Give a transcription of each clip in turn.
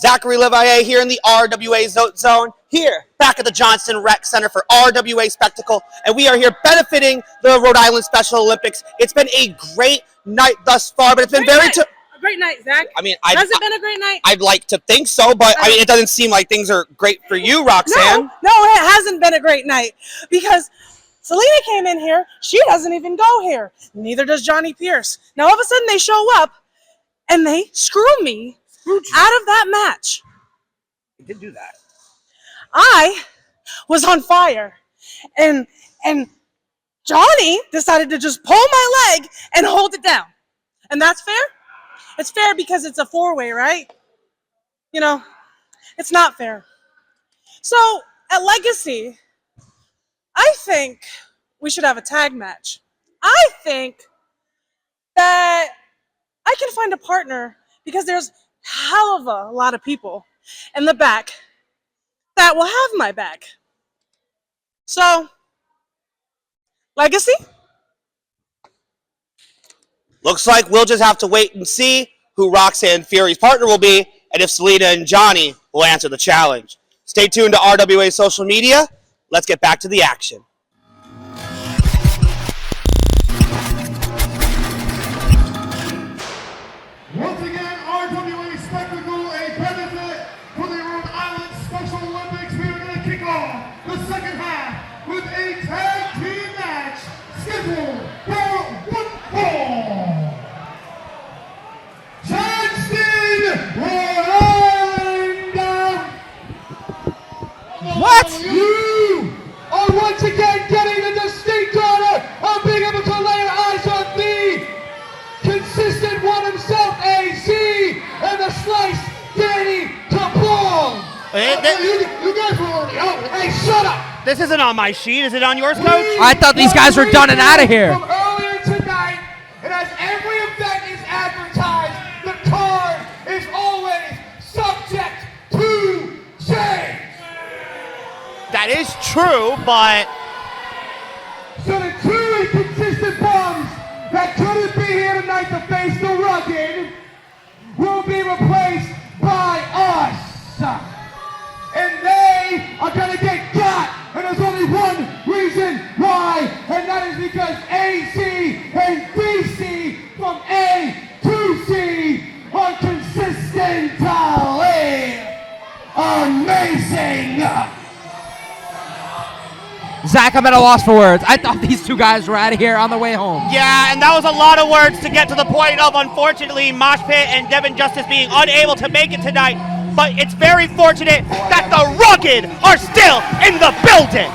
Zachary Levaye here in the RWA Zone, here back at the Johnston Rec Center for RWA Spectacle, and we are here benefiting the Rhode Island Special Olympics. It's been a great night thus far, but it's been a great night, Zach. I mean, has it been a great night? I'd like to think so, but I mean, it doesn't seem like things are great for you, Roxanne. No, it hasn't been a great night because Selena came in here. She doesn't even go here. Neither does Johnny Pierce. Now all of a sudden they show up and they screw me out of that match. You did do that. I was on fire, and Johnny decided to just pull my leg and hold it down. And that's fair? It's fair because it's a four-way, right? You know, it's not fair. So at Legacy, I think we should have a tag match. I think that I can find a partner because there's hell of a lot of people in the back that will have my back. So, Legacy? Looks like we'll just have to wait and see who Roxanne Fury's partner will be and if Selena and Johnny will answer the challenge. Stay tuned to RWA social media. Let's get back to the action. Once again, RWA Spectacle, a benefit for the Rhode Island Special Olympics. We are going to kick off the second half with a tag team match scheduled for one fall. Johnston RI. What? You are once again getting the distinct honor of being able to lay your eyes on the consistent one himself, AC, and the slice, Danny Capone. You guys were already out. Hey, shut up. This isn't on my sheet. Is it on yours, Coach? I thought these guys were done and out of here. From earlier tonight, and as every event is advertised, the card is always subject to change. That is true, but So the two inconsistent bums that couldn't be here tonight to face the Rugged will be replaced by us. And they are gonna get got, and there's only one reason why, and that is because AC and BC from A to C are consistently amazing. Zach, I'm at a loss for words. I thought these two guys were out of here on the way home. yeah, and that was a lot of words to get to the point of, unfortunately, Moshpit and Devin Justice being unable to make it tonight. But it's very fortunate that the Rugged are still in the building.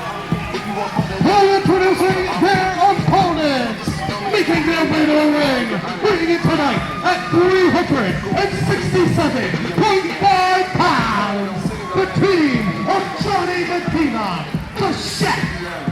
Introducing their opponents, making their way to the ring, weighing in tonight at 367.5 pounds, the team of Johnny Medina, the chef,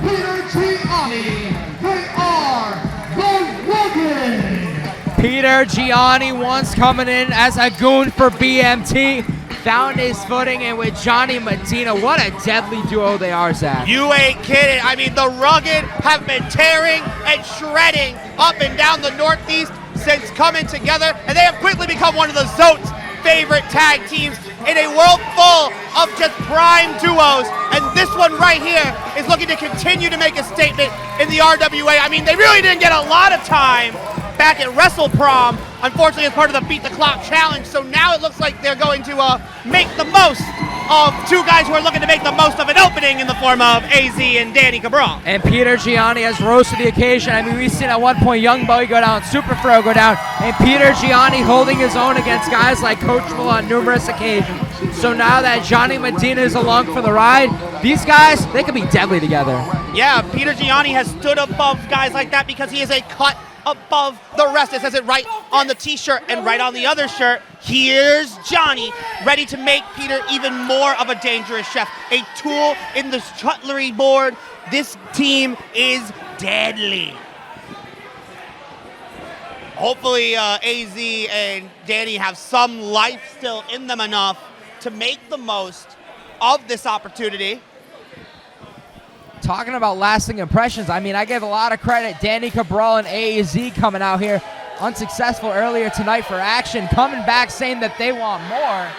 Peter Gianni. They are the Rugged. Peter Gianni once coming in as a goon for BMT, found his footing, and with Johnny Medina, what a deadly duo they are, Zach. You ain't kidding. I mean, the Rugged have been tearing and shredding up and down the Northeast since coming together, and they have quickly become one of the Zote's favorite tag teams in a world full of just prime duos. And this one right here is looking to continue to make a statement in the RWA. I mean, they really didn't get a lot of time back at Wrestle Prom, unfortunately, as part of the Beat the Clock Challenge. So now it looks like they're going to make the most of two guys who are looking to make the most of an opening in the form of AZ and Danny Cabral. And Peter Gianni has rose to the occasion. I mean, we've seen at one point Young Boy go down, Super Fro go down, and Peter Gianni holding his own against guys like Coach Will on numerous occasions. So now that Johnny Medina is along for the ride, these guys, they could be deadly together. Yeah, Peter Gianni has stood above guys like that because he is a cut above the rest. It says it right on the t-shirt, and right on the other shirt, here's Johnny, ready to make Peter even more of a dangerous chef, a tool in the cutlery board. This team is deadly. Hopefully AZ and Danny have some life still in them enough to make the most of this opportunity. Talking about lasting impressions, I mean, I give a lot of credit. Danny Cabral and AZ coming out here unsuccessful earlier tonight for action, coming back saying that they want more.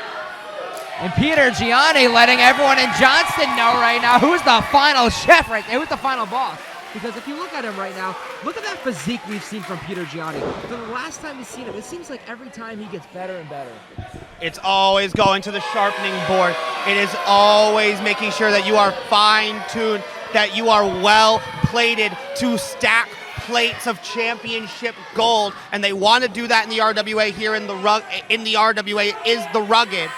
And Peter Gianni letting everyone in Johnston know right now who's the final chef right there, who's the final boss. Because if you look at him right now, look at that physique we've seen from Peter Gianni. For the last time we've seen him, it seems like every time he gets better and better. It's always going to the sharpening board. It is always making sure that you are fine-tuned, that you are well-plated to stack plates of championship gold, and they want to do that in the RWA. Here in the RWA is the Rugged.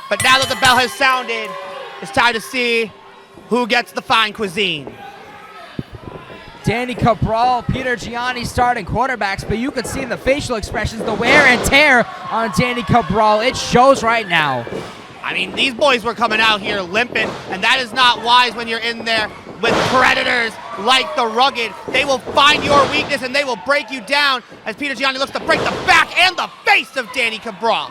But now that the bell has sounded, it's time to see who gets the fine cuisine. Danny Cabral, Peter Gianni starting quarterbacks, but you can see in the facial expressions the wear and tear on Danny Cabral. It shows right now. I mean, these boys were coming out here limping, and that is not wise when you're in there with predators like the Rugged. They will find your weakness and they will break you down as Peter Gianni looks to break the back and the face of Danny Cabral.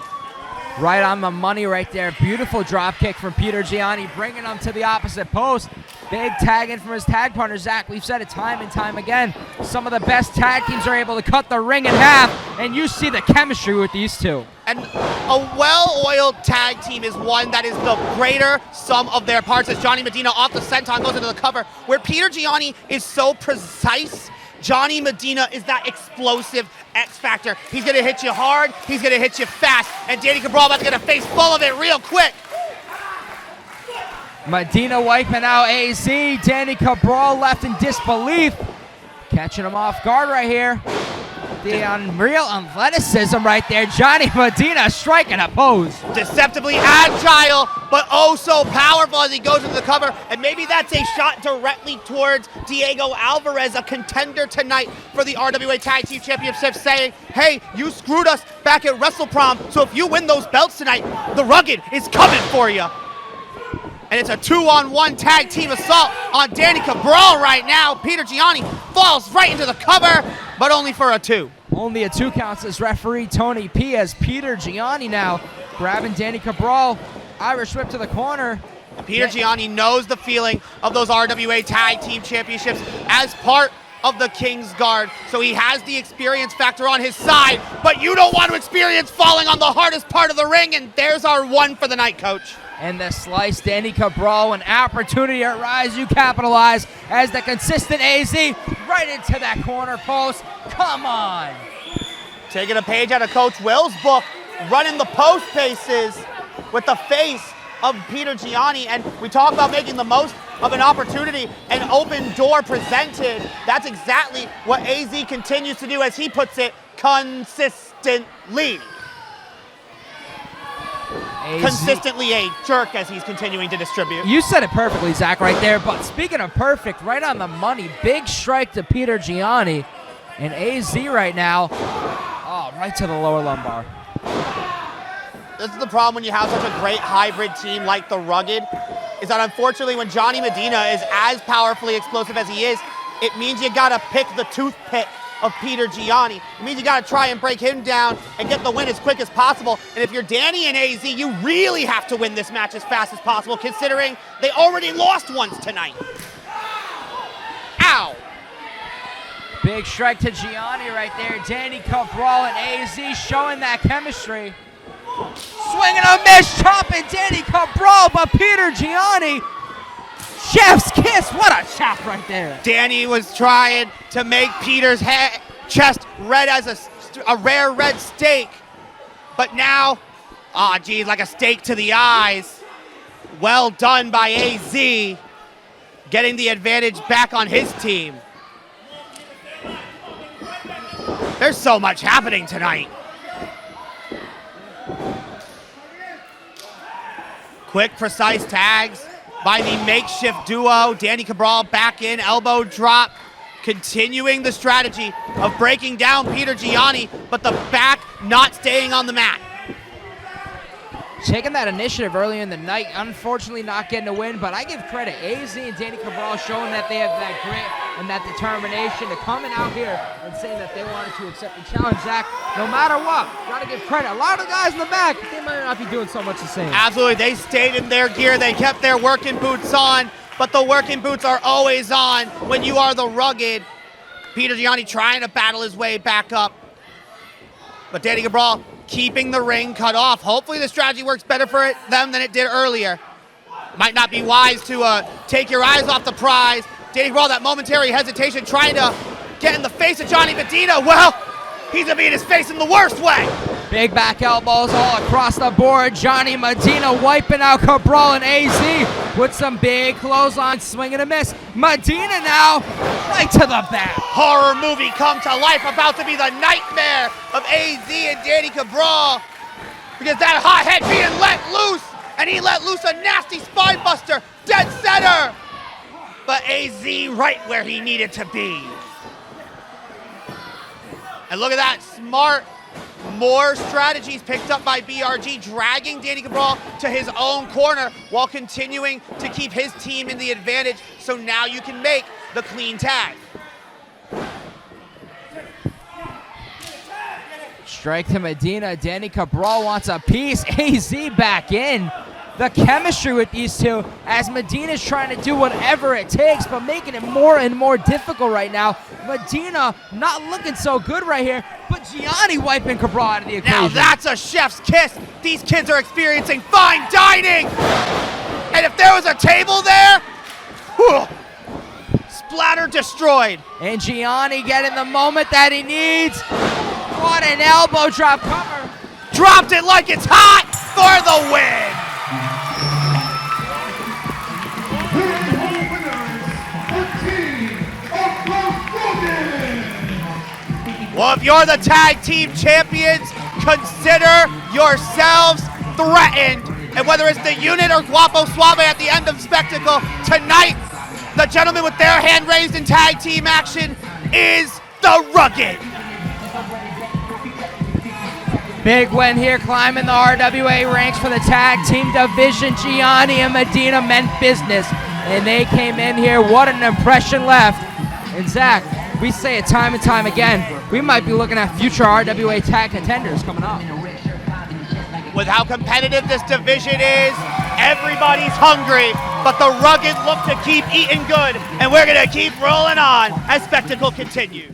Right on the money right there. Beautiful drop kick from Peter Gianni, bringing him to the opposite post. Big tag in from his tag partner, Zach. We've said it time and time again. Some of the best tag teams are able to cut the ring in half, and you see the chemistry with these two. And a well-oiled tag team is one that is the greater sum of their parts. As Johnny Medina off the senton goes into the cover, where Peter Gianni is so precise, Johnny Medina is that explosive X factor. He's gonna hit you hard, he's gonna hit you fast, and Danny Cabral about to get a face full of it real quick. Medina wiping out AZ. Danny Cabral left in disbelief. Catching him off guard right here. The unreal athleticism right there. Johnny Medina striking a pose. Deceptively agile, but oh so powerful as he goes into the cover. And maybe that's a shot directly towards Diego Alvarez, a contender tonight for the RWA Tag Team Championship, saying, hey, you screwed us back at WrestleProm, so if you win those belts tonight, the Rugged is coming for you. And it's a 2-on-1 tag team assault on Danny Cabral right now. Peter Gianni falls right into the cover, but only for a 2. Only a 2 counts as referee Tony P, as Peter Gianni now grabbing Danny Cabral. Irish whip to the corner. Peter Gianni knows the feeling of those RWA Tag Team Championships as part of the King's Guard, so he has the experience factor on his side, but you don't want to experience falling on the hardest part of the ring, and there's our 1 for the night, Coach. And the slice, Danny Cabral, an opportunity at Rise, you capitalize as the consistent AZ right into that corner post. Come on. Taking a page out of Coach Will's book, running the post paces with the face of Peter Gianni, and we talk about making the most of an opportunity, an open door presented. That's exactly what AZ continues to do, as he puts it, consistently. Consistently a jerk as he's continuing to distribute. You said it perfectly, Zach, right there. But speaking of perfect, right on the money, big strike to Peter Gianni. And AZ right now, oh, right to the lower lumbar. This is the problem when you have such a great hybrid team like the Rugged, is that unfortunately when Johnny Medina is as powerfully explosive as he is, it means you gotta pick the toothpick of Peter Gianni. It means you gotta try and break him down and get the win as quick as possible. And if you're Danny and AZ, you really have to win this match as fast as possible, considering they already lost once tonight. Ow! Big strike to Gianni right there. Danny Cabral and AZ showing that chemistry. Swinging a miss, chopping Danny Cabral, but Peter Gianni, chef's kiss. What a chop right there. Danny was trying to make Peter's chest red as a rare red steak, but now, geez, like a steak to the eyes. Well done by AZ, getting the advantage back on his team. There's so much happening tonight. Quick, precise tags by the makeshift duo. Danny Cabral back in, elbow drop, continuing the strategy of breaking down Peter Gianni, but the back not staying on the mat. Taking that initiative early in the night, unfortunately not getting a win, but I give credit. AZ and Danny Cabral showing that they have that grit and that determination to coming out here and saying that they wanted to accept the challenge, Zach. No matter what, gotta give credit. A lot of the guys in the back, they might not be doing so much the same. Absolutely, they stayed in their gear. They kept their working boots on, but the working boots are always on when you are the Rugged. Peter Gianni trying to battle his way back up, but Danny Cabral keeping the ring cut off. Hopefully the strategy works better for them than it did earlier. Might not be wise to take your eyes off the prize. Danny Cabral, that momentary hesitation, trying to get in the face of Johnny Medina. Well, he's gonna be in his face in the worst way. Big back elbows all across the board. Johnny Medina wiping out Cabral and AZ with some big clotheslines, swing and a miss. Medina now right to the back. Horror movie come to life, about to be the nightmare of AZ and Danny Cabral, because that hot head being let loose, and he let loose a nasty spine buster, dead center. But AZ right where he needed to be. And look at that, smart, more strategies picked up by BRG, dragging Danny Cabral to his own corner while continuing to keep his team in the advantage, so now you can make the clean tag. Strike to Medina. Danny Cabral wants a piece. AZ back in. The chemistry with these two, as Medina's trying to do whatever it takes, but making it more and more difficult right now. Medina not looking so good right here, but Gianni wiping Cabral out of the equation. Now that's a chef's kiss. These kids are experiencing fine dining. And if there was a table there, whew, splatter destroyed. And Gianni getting the moment that he needs. What an elbow drop cover. Dropped it like it's hot for the win. Well, if you're the tag team champions, consider yourselves threatened. And whether it's the unit or Guapo Suave at the end of Spectacle, tonight, the gentleman with their hand raised in tag team action is the Rugged. Big win here, climbing the RWA ranks for the tag team division. Gianni and Medina meant business, and they came in here. What an impression left. And Zach, we say it time and time again, we might be looking at future RWA tag contenders coming up. With how competitive this division is, everybody's hungry, but the Rugged look to keep eating good, and we're gonna keep rolling on as Spectacle continues.